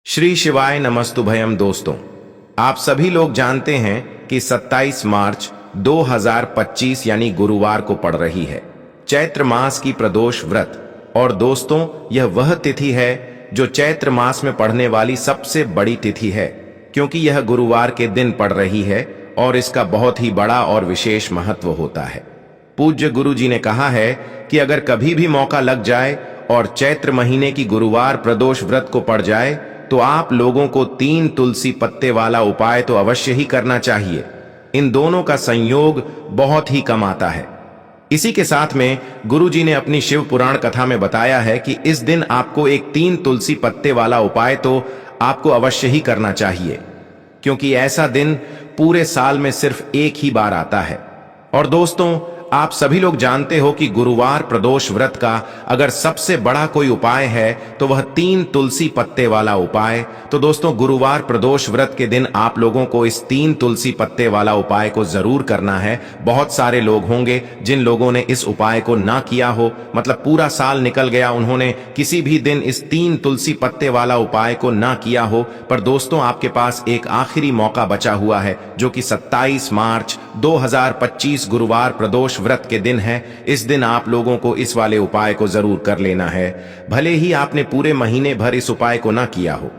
श्री शिवाय नमस्तुभयम। दोस्तों, आप सभी लोग जानते हैं कि 27 मार्च 2025 यानी गुरुवार को पड़ रही है चैत्र मास की प्रदोष व्रत। और दोस्तों, यह वह तिथि है जो चैत्र मास में पड़ने वाली सबसे बड़ी तिथि है, क्योंकि यह गुरुवार के दिन पड़ रही है और इसका बहुत ही बड़ा और विशेष महत्व होता है। पूज्य गुरु जी ने कहा है कि अगर कभी भी मौका लग जाए और चैत्र महीने की गुरुवार प्रदोष व्रत को पड़ जाए तो आप लोगों को 3 तुलसी पत्ते वाला उपाय तो अवश्य ही करना चाहिए। इन दोनों का संयोग बहुत ही कम आता है। इसी के साथ में गुरु जी ने अपनी शिव पुराण कथा में बताया है कि इस दिन आपको एक 3 तुलसी पत्ते वाला उपाय तो आपको अवश्य ही करना चाहिए, क्योंकि ऐसा दिन पूरे साल में सिर्फ एक ही बार आता है। और दोस्तों, आप सभी लोग जानते हो कि गुरुवार प्रदोष व्रत का अगर सबसे बड़ा कोई उपाय है तो वह 3 तुलसी पत्ते वाला उपाय। तो दोस्तों, गुरुवार प्रदोष व्रत के दिन आप लोगों को इस 3 तुलसी पत्ते वाला उपाय को जरूर करना है। बहुत सारे लोग होंगे जिन लोगों ने इस उपाय को ना किया हो, मतलब पूरा साल निकल गया, उन्होंने किसी भी दिन इस 3 तुलसी पत्ते वाला उपाय को ना किया हो। पर दोस्तों, आपके पास एक आखिरी मौका बचा हुआ है, जो कि 27 मार्च 2025 गुरुवार प्रदोष व्रत के दिन है। इस दिन आप लोगों को इस वाले उपाय को जरूर कर लेना है, भले ही आपने पूरे महीने भर इस उपाय को ना किया हो।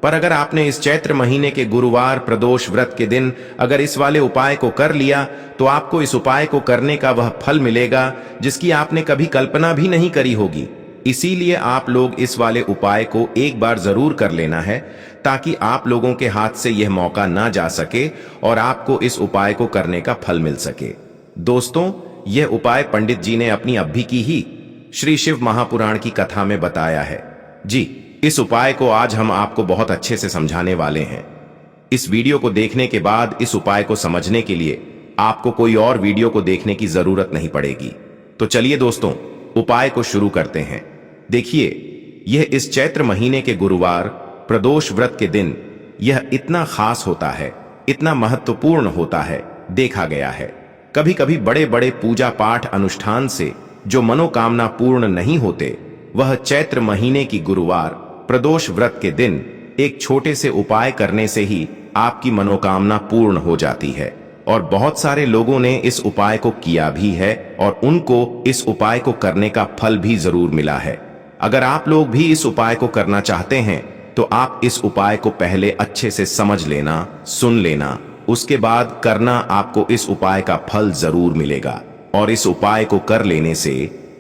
पर अगर आपने इस चैत्र महीने के गुरुवार प्रदोष व्रत के दिन अगर इस वाले उपाय को कर लिया तो आपको इस उपाय को करने का वह फल मिलेगा जिसकी आपने कभी कल्पना भी नहीं करी होगी। इसीलिए आप लोग इस वाले उपाय को एक बार जरूर कर लेना है, ताकि आप लोगों के हाथ से यह मौका ना जा सके और आपको इस उपाय को करने का फल मिल सके। दोस्तों, यह उपाय पंडित जी ने अपनी अभी की ही श्री शिव महापुराण की कथा में बताया है। जी, इस उपाय को आज हम आपको बहुत अच्छे से समझाने वाले हैं। इस वीडियो को देखने के बाद इस उपाय को समझने के लिए आपको कोई और वीडियो को देखने की जरूरत नहीं पड़ेगी। तो चलिए दोस्तों, उपाय को शुरू करते हैं। देखिए, यह इस चैत्र महीने के गुरुवार प्रदोष व्रत के दिन यह इतना खास होता है, इतना महत्वपूर्ण होता है। देखा गया है कभी कभी बड़े बड़े पूजा पाठ अनुष्ठान से जो मनोकामना पूर्ण नहीं होते, वह चैत्र महीने की गुरुवार प्रदोष व्रत के दिन एक छोटे से उपाय करने से ही आपकी मनोकामना पूर्ण हो जाती है। और बहुत सारे लोगों ने इस उपाय को किया भी है और उनको इस उपाय को करने का फल भी जरूर मिला है। अगर आप लोग भी इस उपाय को करना चाहते हैं तो आप इस उपाय को पहले अच्छे से समझ लेना, सुन लेना, उसके बाद करना। आपको इस उपाय का फल जरूर मिलेगा। और इस उपाय को कर लेने से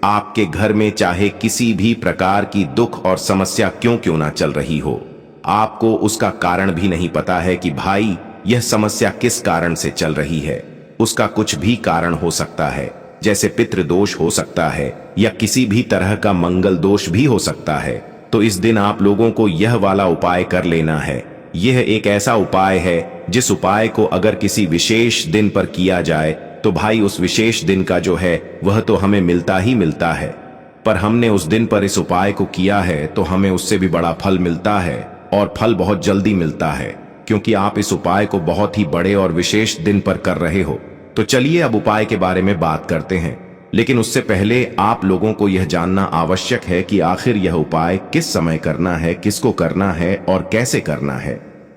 आपके घर में चाहे किसी भी प्रकार की दुख और समस्या क्यों ना चल रही हो, आपको उसका कारण भी नहीं पता है कि भाई यह समस्या किस कारण से चल रही है। उसका कुछ भी कारण हो सकता है, जैसे पितृदोष हो सकता है या किसी भी तरह का मंगल दोष भी हो सकता है। तो इस दिन आप लोगों को यह वाला उपाय कर लेना है। यह एक ऐसा उपाय है जिस उपाय को अगर किसी विशेष दिन पर किया जाए तो भाई उस विशेष दिन का जो है वह तो हमें मिलता ही मिलता है। पर हमने उस दिन पर इस उपाय को किया है तो हमें उससे भी बड़ा फल मिलता है, और फल बहुत जल्दी मिलता है, क्योंकि आप इस उपाय को बहुत ही बड़े और विशेष दिन पर कर रहे हो। तो चलिए अब उपाय के बारे में बात करते हैं, लेकिन उससे पहले आप लोगों को यह जानना आवश्यक है कि आखिर यह उपाय किस समय करना है, किसको करना है और कैसे करना है।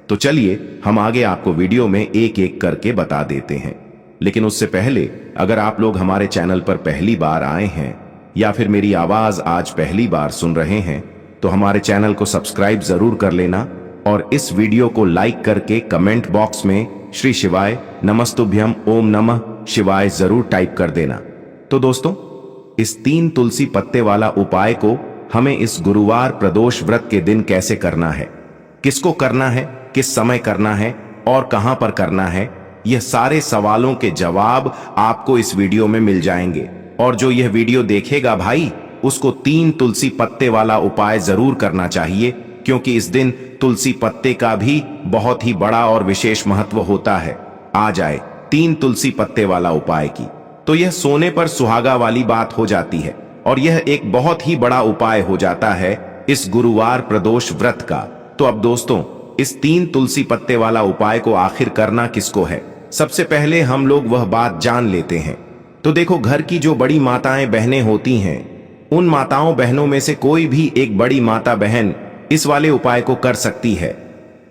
तो चलिए हम आगे आपको वीडियो में एक एक करके बता देते हैं। लेकिन उससे पहले अगर आप लोग हमारे चैनल पर पहली बार आए हैं या फिर मेरी आवाज आज पहली बार सुन रहे हैं तो हमारे चैनल को सब्सक्राइब जरूर कर लेना और इस वीडियो को लाइक करके कमेंट बॉक्स में श्री शिवाय नमस्तुभ्यम ओम नमः शिवाय जरूर टाइप कर देना। तो दोस्तों, इस 3 तुलसी पत्ते वाला उपाय को हमें इस गुरुवार प्रदोष व्रत के दिन कैसे करना है, किसको करना है, किस समय करना है और कहां पर करना है, यह सारे सवालों के जवाब आपको इस वीडियो में मिल जाएंगे। और जो यह वीडियो देखेगा भाई, उसको 3 तुलसी पत्ते वाला उपाय जरूर करना चाहिए, क्योंकि इस दिन तुलसी पत्ते का भी बहुत ही बड़ा और विशेष महत्व होता है। आ जाए 3 तुलसी पत्ते वाला उपाय की, तो यह सोने पर सुहागा वाली बात हो जाती है और यह एक बहुत ही बड़ा उपाय हो जाता है इस गुरुवार प्रदोष व्रत का। तो अब दोस्तों, इस 3 तुलसी पत्ते वाला उपाय को आखिर करना किसको है, सबसे पहले हम लोग वह बात जान लेते हैं। तो देखो, घर की जो बड़ी माताएं बहनें होती हैं, उन माताओं बहनों में से कोई भी एक बड़ी माता बहन इस वाले उपाय को कर सकती है।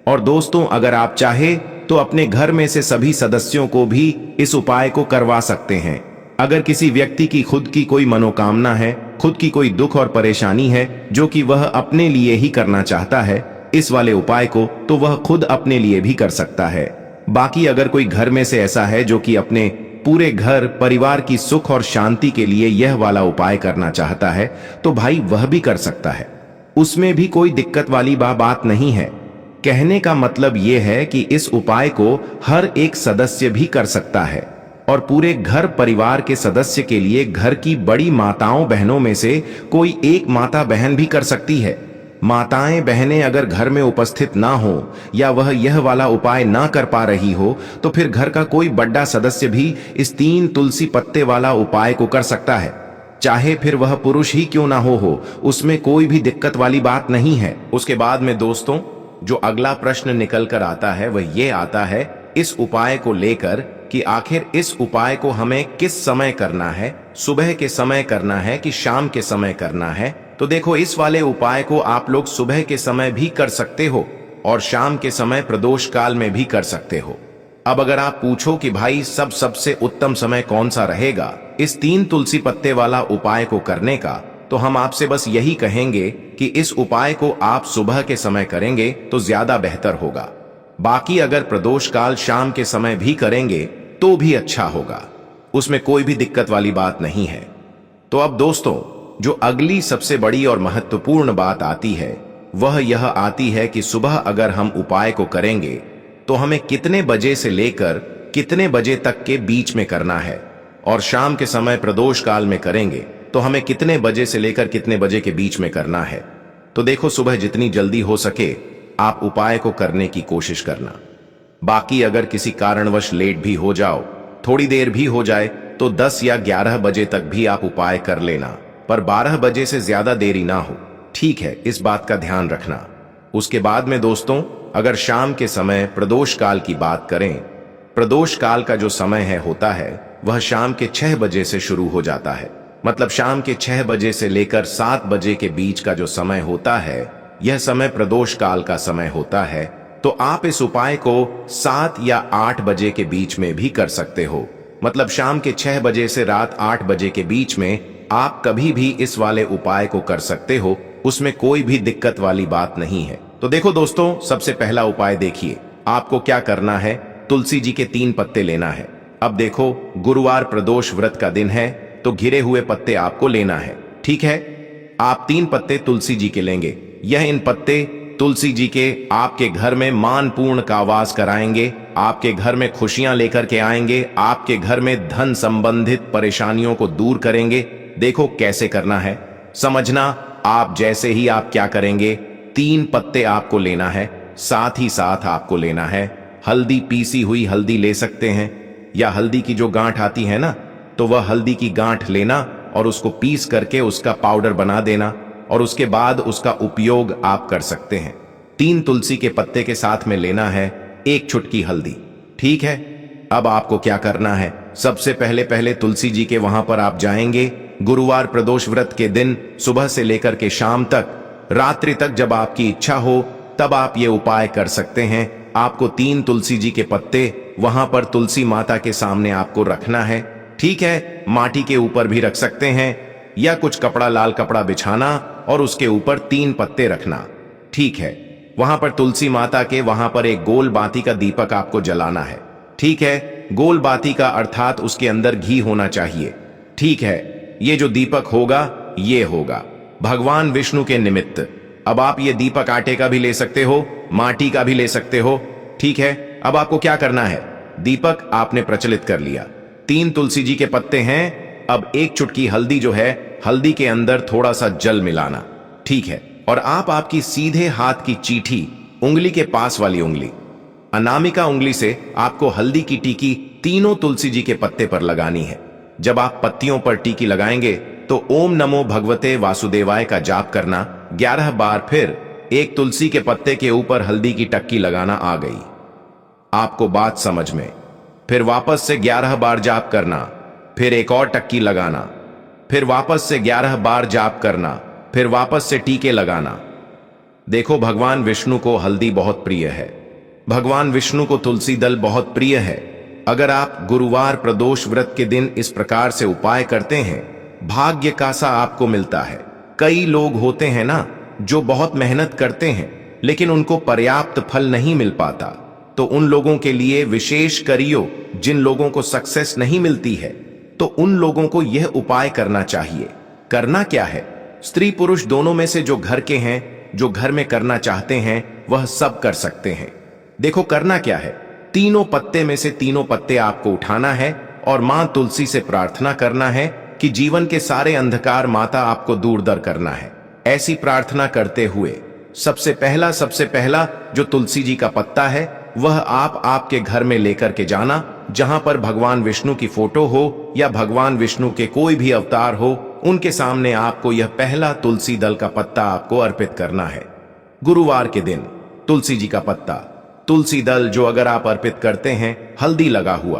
और दोस्तों, अगर आप चाहे तो अपने घर में से सभी सदस्यों को भी इस उपाय को करवा सकते हैं। अगर किसी व्यक्ति की खुद की कोई मनोकामना है, खुद की कोई दुख और परेशानी है जो कि वह अपने लिए ही करना चाहता है इस वाले उपाय को, तो वह खुद अपने लिए भी कर सकता है। बाकी अगर कोई घर में से ऐसा है जो कि अपने पूरे घर परिवार की सुख और शांति के लिए यह वाला उपाय करना चाहता है, तो भाई वह भी कर सकता है। उसमें भी कोई दिक्कत वाली बात नहीं है। कहने का मतलब यह है कि इस उपाय को हर एक सदस्य भी कर सकता है और पूरे घर परिवार के सदस्य के लिए घर की बड़ी माताओं बहनों में से कोई एक माता बहन भी कर सकती है। माताएं बहनें अगर घर में उपस्थित ना हो या वह यह वाला उपाय ना कर पा रही हो, तो फिर घर का कोई बड़ा सदस्य भी इस 3 तुलसी पत्ते वाला उपाय को कर सकता है। चाहे फिर वह पुरुष ही क्यों ना हो, उसमें कोई भी दिक्कत वाली बात नहीं है। उसके बाद में दोस्तों, जो अगला प्रश्न निकल कर आता है वह ये आता है इस उपाय को लेकर कि आखिर इस उपाय को हमें किस समय करना है, सुबह के समय करना है कि शाम के समय करना है। तो देखो, इस वाले उपाय को आप लोग सुबह के समय भी कर सकते हो और शाम के समय प्रदोष काल में भी कर सकते हो। अब अगर आप पूछो कि भाई सबसे उत्तम समय कौन सा रहेगा इस 3 तुलसी पत्ते वाला उपाय को करने का, तो हम आपसे बस यही कहेंगे कि इस उपाय को आप सुबह के समय करेंगे तो ज्यादा बेहतर होगा। बाकी अगर प्रदोष काल शाम के समय भी करेंगे तो भी अच्छा होगा, उसमें कोई भी दिक्कत वाली बात नहीं है। तो अब दोस्तों, जो अगली सबसे बड़ी और महत्वपूर्ण बात आती है वह यह आती है कि सुबह अगर हम उपाय को करेंगे तो हमें कितने बजे से लेकर कितने बजे तक के बीच में करना है, और शाम के समय प्रदोष काल में करेंगे तो हमें कितने बजे से लेकर कितने बजे के बीच में करना है। तो देखो, सुबह जितनी जल्दी हो सके आप उपाय को करने की कोशिश करना। बाकी अगर किसी कारणवश लेट भी हो जाओ, थोड़ी देर भी हो जाए, तो 10 या 11 बजे तक भी आप उपाय कर लेना, पर 12 बजे से ज्यादा देरी ना हो, ठीक है? इस बात का ध्यान रखना। उसके बाद में दोस्तों, अगर शाम के समय प्रदोष काल की बात करें, प्रदोष काल का जो समय होता है वह शाम के 6 बजे से शुरू हो जाता है। मतलब शाम के 6 बजे से लेकर 7 बजे के बीच का जो समय होता है, यह समय प्रदोष काल का समय होता है। तो आप इस उपाय को 7 या 8 बजे के बीच में भी कर सकते हो। मतलब शाम के 6 बजे से रात 8 बजे के बीच में आप कभी भी इस वाले उपाय को कर सकते हो, उसमें कोई भी दिक्कत वाली बात नहीं है। तो देखो दोस्तों, सबसे पहला उपाय देखिए, आपको क्या करना है, तुलसी जी के 3 पत्ते लेना है। अब देखो, गुरुवार प्रदोष व्रत का दिन है तो घिरे हुए पत्ते आपको लेना है, ठीक है? आप 3 पत्ते तुलसी जी के लेंगे। यह इन पत्ते तुलसी जी के आपके घर में मानपूर्ण का वास कराएंगे, आपके घर में खुशियां लेकर के आएंगे, आपके घर में धन संबंधित परेशानियों को दूर करेंगे। देखो कैसे करना है, समझना। आप जैसे ही आप क्या करेंगे, 3 पत्ते आपको लेना है, साथ ही साथ आपको लेना है हल्दी, पीसी हुई हल्दी ले सकते हैं, या हल्दी की जो गांठ आती है ना, तो वह हल्दी की गांठ लेना और उसको पीस करके उसका पाउडर बना देना, और उसके बाद उसका उपयोग आप कर सकते हैं। 3 तुलसी के पत्ते के साथ में लेना है 1 चुटकी हल्दी, ठीक है? अब आपको क्या करना है, सबसे पहले तुलसी जी के वहां पर आप जाएंगे। गुरुवार प्रदोष व्रत के दिन सुबह से लेकर के शाम तक, रात्रि तक, जब आपकी इच्छा हो तब आप ये उपाय कर सकते हैं। आपको 3 तुलसी जी के पत्ते वहां पर तुलसी माता के सामने आपको रखना है, ठीक है? माटी के ऊपर भी रख सकते हैं, या कुछ कपड़ा, लाल कपड़ा बिछाना और उसके ऊपर 3 पत्ते रखना, ठीक है? वहां पर तुलसी माता के वहां पर एक गोल बाती का दीपक आपको जलाना है, ठीक है? गोल बाती का अर्थात उसके अंदर घी होना चाहिए, ठीक है? ये जो दीपक होगा ये होगा भगवान विष्णु के निमित्त। अब आप ये दीपक आटे का भी ले सकते हो, माटी का भी ले सकते हो, ठीक है? अब आपको क्या करना है, दीपक आपने प्रचलित कर लिया, 3 तुलसी जी के पत्ते हैं। अब 1 चुटकी हल्दी जो है, हल्दी के अंदर थोड़ा सा जल मिलाना, ठीक है? और आप आपकी सीधे हाथ की चीठी, उंगली के पास वाली उंगली, अनामिका उंगली से आपको हल्दी की टीकी तीनों तुलसी जी के पत्ते पर लगानी है। जब आप पत्तियों पर टीकी लगाएंगे तो ओम नमो भगवते वासुदेवाय का जाप करना 11 बार, फिर 1 तुलसी के पत्ते के ऊपर हल्दी की टक्की लगाना। आ गई आपको बात समझ में? फिर वापस से 11 बार जाप करना, फिर एक और टक्की लगाना, फिर वापस से 11 बार जाप करना, फिर वापस से टीके लगाना। देखो, भगवान विष्णु को हल्दी बहुत प्रिय है। भगवान विष्णु को तुलसी दल बहुत प्रिय है। अगर आप गुरुवार प्रदोष व्रत के दिन इस प्रकार से उपाय करते हैं, भाग्य का सा आपको मिलता है। कई लोग होते हैं ना, जो बहुत मेहनत करते हैं लेकिन उनको पर्याप्त फल नहीं मिल पाता, तो उन लोगों के लिए विशेष करियो। जिन लोगों को सक्सेस नहीं मिलती है, तो उन लोगों को यह उपाय करना चाहिए। करना क्या है? स्त्री पुरुष दोनों में से जो घर के हैं, जो घर में करना चाहते हैं, वह सब कर सकते हैं। देखो, करना क्या है? तीनों पत्ते में से तीनों पत्ते आपको उठाना है और मां तुलसी से प्रार्थना करना है कि जीवन के सारे अंधकार माता आपको दूर दर करना है। ऐसी प्रार्थना करते हुए सबसे पहला जो तुलसी जी का पत्ता है, वह आप आपके घर में लेकर के जाना, जहां पर भगवान विष्णु की फोटो हो या भगवान विष्णु के कोई भी अवतार हो, उनके सामने आपको यह पहला तुलसी दल का पत्ता आपको अर्पित करना है। गुरुवार के दिन तुलसी जी का पत्ता, तुलसी दल जो अगर आप अर्पित करते हैं हल्दी लगा हुआ,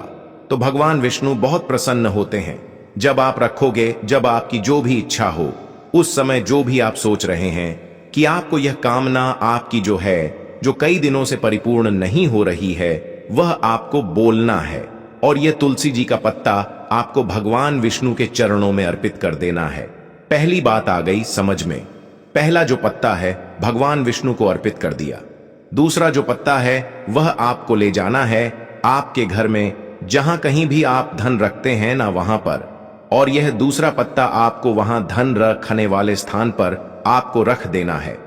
तो भगवान विष्णु बहुत प्रसन्न होते हैं। जब आप रखोगे, जब आपकी जो भी इच्छा हो, उस समय जो भी आप सोच रहे हैं कि आपको यह कामना आपकी जो है, जो कई दिनों से परिपूर्ण नहीं हो रही है, वह आपको बोलना है और यह तुलसी जी का पत्ता आपको भगवान विष्णु के चरणों में अर्पित कर देना है। पहली बात आ गई समझ में। पहला जो पत्ता है भगवान विष्णु को अर्पित कर दिया। दूसरा जो पत्ता है वह आपको ले जाना है आपके घर में, जहां कहीं भी आप धन रखते हैं ना, वहां पर, और यह दूसरा पत्ता आपको वहां धन रखने वाले स्थान पर आपको रख देना है।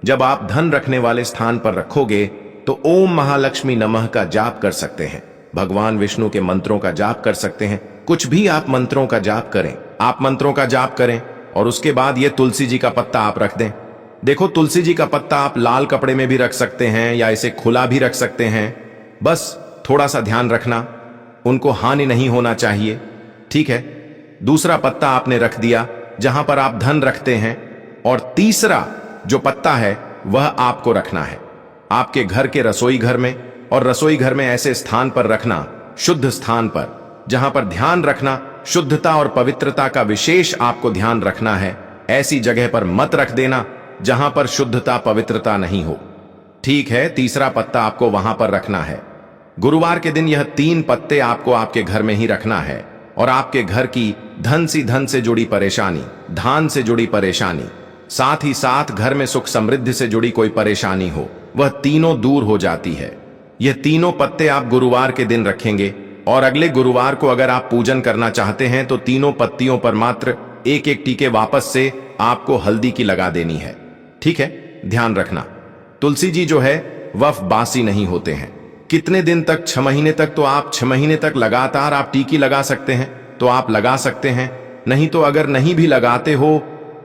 जब आप धन रखने वाले स्थान पर रखोगे तो ओम महालक्ष्मी नमः का जाप कर सकते हैं, भगवान विष्णु के मंत्रों का जाप कर सकते हैं। कुछ भी आप मंत्रों का जाप करें, आप मंत्रों का जाप करें और उसके बाद ये तुलसी जी का पत्ता आप रख दें। देखो, तुलसी जी का पत्ता आप लाल कपड़े में भी रख सकते हैं या इसे खुला भी रख सकते हैं। बस थोड़ा सा ध्यान रखना, उनको हानि नहीं होना चाहिए, ठीक है। दूसरा पत्ता आपने रख दिया जहां पर आप धन रखते हैं, और तीसरा जो पत्ता है वह आपको रखना है आपके घर के रसोई घर में, और रसोई घर में ऐसे स्थान पर रखना, शुद्ध स्थान पर, जहां पर ध्यान रखना, शुद्धता और पवित्रता का विशेष आपको ध्यान रखना है। ऐसी जगह पर मत रख देना जहां पर शुद्धता पवित्रता नहीं हो, ठीक है। तीसरा पत्ता आपको वहां पर रखना है। गुरुवार के दिन यह 3 पत्ते आपको आपके घर में ही रखना है, और आपके घर की धन से जुड़ी परेशानी, धान से जुड़ी परेशानी, साथ ही साथ घर में सुख समृद्धि से जुड़ी कोई परेशानी हो, वह तीनों दूर हो जाती है। यह तीनों पत्ते आप गुरुवार के दिन रखेंगे, और अगले गुरुवार को अगर आप पूजन करना चाहते हैं तो तीनों पत्तियों पर मात्र एक एक टीके वापस से आपको हल्दी की लगा देनी है, ठीक है। ध्यान रखना, तुलसी जी जो है वह बासी नहीं होते हैं। कितने दिन तक? 6 महीने तक। तो आप 6 महीने तक लगातार आप टीकी लगा सकते हैं, तो आप लगा सकते हैं। नहीं तो अगर नहीं भी लगाते हो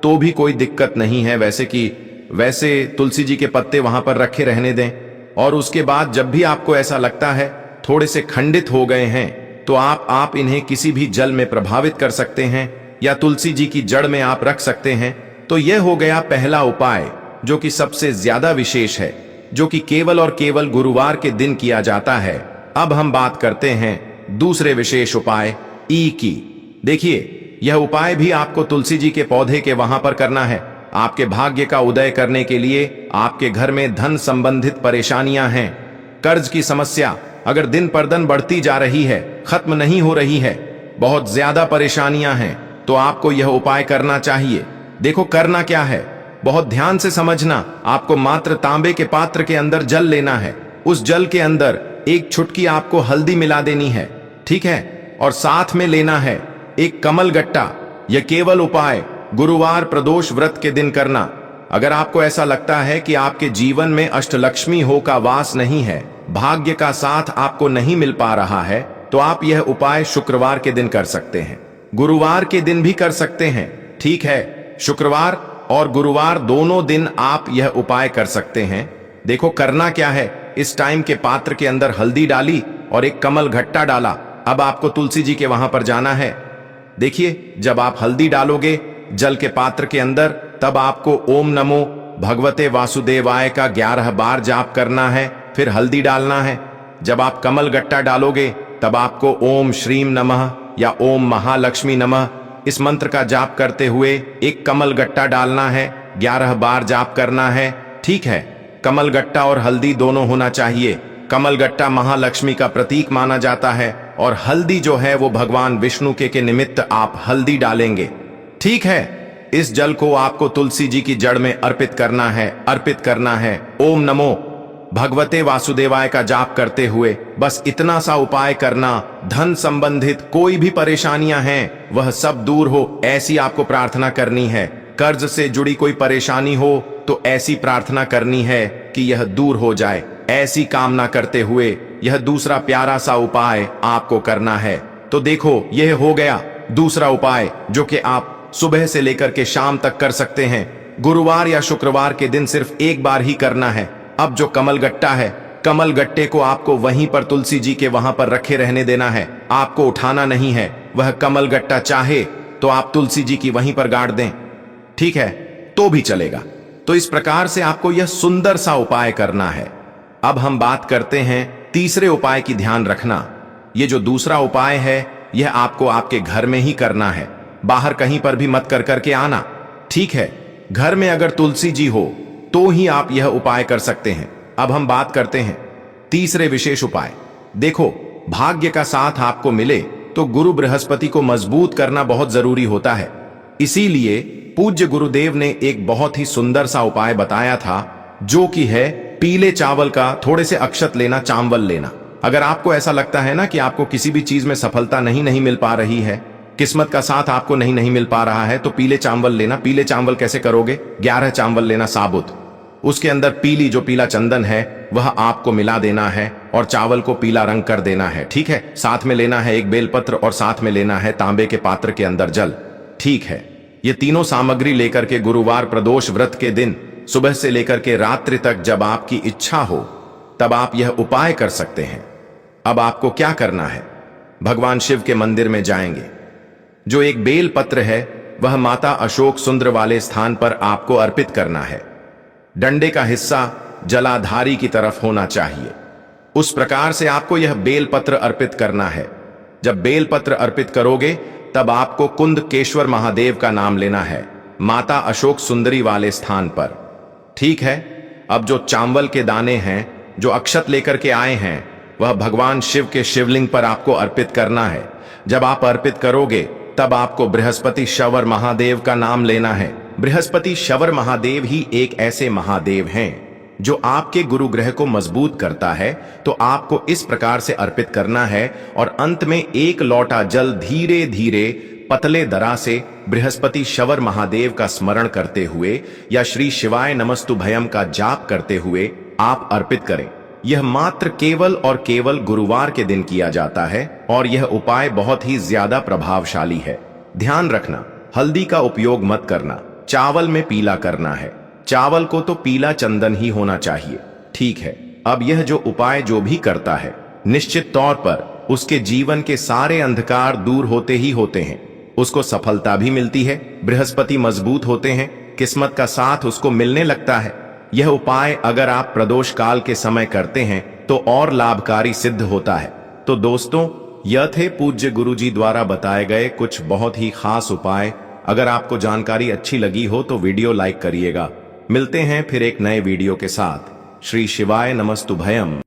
तो भी कोई दिक्कत नहीं है। वैसे तुलसी जी के पत्ते वहां पर रखे रहने दें, और उसके बाद जब भी आपको ऐसा लगता है थोड़े से खंडित हो गए हैं, तो आप इन्हें किसी भी जल में प्रभावित कर सकते हैं या तुलसी जी की जड़ में आप रख सकते हैं। तो यह हो गया पहला उपाय, जो कि सबसे ज्यादा विशेष है, जो कि केवल और केवल गुरुवार के दिन किया जाता है। अब हम बात करते हैं दूसरे विशेष उपाय ई की। देखिए, यह उपाय भी आपको तुलसी जी के पौधे के वहां पर करना है। आपके भाग्य का उदय करने के लिए आपके घर में धन संबंधित परेशानियां हैं, कर्ज की समस्या अगर दिन पर दिन बढ़ती जा रही है, खत्म नहीं हो रही है, बहुत ज्यादा परेशानियां हैं, तो आपको यह उपाय करना चाहिए। देखो, करना क्या है, बहुत ध्यान से समझना। आपको मात्र तांबे के पात्र के अंदर जल लेना है। उस जल के अंदर एक चुटकी आपको हल्दी मिला देनी है, ठीक है, और साथ में लेना है एक कमल गट्टा। यह केवल उपाय गुरुवार प्रदोष व्रत के दिन करना। अगर आपको ऐसा लगता है कि आपके जीवन में अष्टलक्ष्मी हो का वास नहीं है, भाग्य का साथ आपको नहीं मिल पा रहा है, तो आप यह उपाय शुक्रवार के दिन कर सकते हैं, गुरुवार के दिन भी कर सकते हैं, ठीक है। शुक्रवार और गुरुवार दोनों दिन आप यह उपाय कर सकते हैं। देखो, करना क्या है, इस टाइम के पात्र के अंदर हल्दी डाली और एक कमल घट्टा डाला। अब आपको तुलसी जी के वहां पर जाना है। देखिए, जब आप हल्दी डालोगे जल के पात्र के अंदर, तब आपको ओम नमो भगवते वासुदेवाय का 11 बार जाप करना है, फिर हल्दी डालना है। जब आप कमल गट्टा डालोगे तब आपको ओम श्रीम नमः या ओम महालक्ष्मी नमः इस मंत्र का जाप करते हुए एक कमल गट्टा डालना है, 11 बार जाप करना है, ठीक है, कमलगट्टा और हल्दी दोनों होना चाहिए। कमलगट्टा महालक्ष्मी का प्रतीक माना जाता है और हल्दी जो है वो भगवान विष्णु के निमित्त आप हल्दी डालेंगे। ठीक है, इस जल को आपको तुलसी जी की जड़ में अर्पित करना है। ओम नमो भगवते वासुदेवाय का जाप करते हुए बस इतना सा उपाय करना। धन संबंधित कोई भी परेशानियां हैं वह सब दूर हो, ऐसी आपको प्रार्थना करनी है। कर्ज से जुड़ी कोई परेशानी हो तो ऐसी प्रार्थना करनी है कि यह दूर हो जाए। ऐसी कामना करते हुए यह दूसरा प्यारा सा उपाय आपको करना है। तो देखो, यह हो गया दूसरा उपाय जो कि आप सुबह से लेकर के शाम तक कर सकते हैं। गुरुवार या शुक्रवार के दिन सिर्फ एक बार ही करना है। अब जो कमलगट्टा है, कमलगट्टे को आपको वहीं पर तुलसी जी के वहां पर रखे रहने देना है, आपको उठाना नहीं है। वह कमलगट्टा चाहे तो आप तुलसी जी की वहीं पर गाड़ दें, ठीक है, तो भी चलेगा। तो इस प्रकार से आपको यह सुंदर सा उपाय करना है। अब हम बात करते हैं तीसरे उपाय की। ध्यान रखना, यह जो दूसरा उपाय है यह आपको आपके घर में ही करना है, बाहर कहीं पर भी मत कर करके आना। ठीक है, घर में अगर तुलसी जी हो तो ही आप यह उपाय कर सकते हैं। अब हम बात करते हैं तीसरे विशेष उपाय। देखो, भाग्य का साथ आपको मिले तो गुरु बृहस्पति को मजबूत करना बहुत जरूरी होता है। इसीलिए पूज्य गुरुदेव ने एक बहुत ही सुंदर सा उपाय बताया था, जो कि है पीले चावल का थोड़े से अक्षत लेना, चावल लेना। अगर आपको ऐसा लगता है ना कि आपको किसी भी चीज में सफलता नहीं मिल पा रही है, किस्मत का साथ आपको नहीं मिल पा रहा है, तो पीले चावल लेना। पीले चावल कैसे करोगे? 11 चावल लेना साबुत, उसके अंदर पीली जो पीला चंदन है वह आपको मिला देना है और चावल को पीला रंग कर देना है। ठीक है, साथ में लेना है एक बेलपत्र और साथ में लेना है तांबे के पात्र के अंदर जल। ठीक है, ये तीनों सामग्री लेकर के गुरुवार प्रदोष व्रत के दिन सुबह से लेकर के रात्रि तक जब आपकी इच्छा हो तब आप यह उपाय कर सकते हैं। अब आपको क्या करना है? भगवान शिव के मंदिर में जाएंगे। जो एक बेल पत्र है वह माता अशोक सुंदर वाले स्थान पर आपको अर्पित करना है। डंडे का हिस्सा जलाधारी की तरफ होना चाहिए। उस प्रकार से आपको यह बेलपत्र अर्पित करना है। जब बेलपत्र अर्पित करोगे तब आपको कुंदकेश्वर महादेव का नाम लेना है, माता अशोक सुंदरी वाले स्थान पर। ठीक है, अब जो चावल के दाने हैं, जो अक्षत लेकर के आए हैं, वह भगवान शिव के शिवलिंग पर आपको अर्पित करना है। जब आप अर्पित करोगे तब आपको बृहस्पति शवर महादेव का नाम लेना है। बृहस्पति शवर महादेव ही एक ऐसे महादेव हैं जो आपके गुरु ग्रह को मजबूत करता है। तो आपको इस प्रकार से अर्पित करना है और अंत में एक लोटा जल धीरे धीरे पतले दरा से बृहस्पति शवर महादेव का स्मरण करते हुए या श्री शिवाय नमस्तुभयम का जाप करते हुए आप अर्पित करें। यह मात्र केवल और केवल गुरुवार के दिन किया जाता है और यह उपाय बहुत ही ज्यादा प्रभावशाली है। ध्यान रखना, हल्दी का उपयोग मत करना, चावल में पीला करना है। चावल को तो पीला चंदन ही होना चाहिए। ठीक है, अब यह जो उपाय जो भी करता है, निश्चित तौर पर उसके जीवन के सारे अंधकार दूर होते ही होते हैं। उसको सफलता भी मिलती है, बृहस्पति मजबूत होते हैं, किस्मत का साथ उसको मिलने लगता है। यह उपाय अगर आप प्रदोष काल के समय करते हैं तो और लाभकारी सिद्ध होता है। तो दोस्तों, यह थे पूज्य गुरुजी द्वारा बताए गए कुछ बहुत ही खास उपाय। अगर आपको जानकारी अच्छी लगी हो तो वीडियो लाइक करिएगा। मिलते हैं फिर एक नए वीडियो के साथ। श्री शिवाय नमस्तुभयम।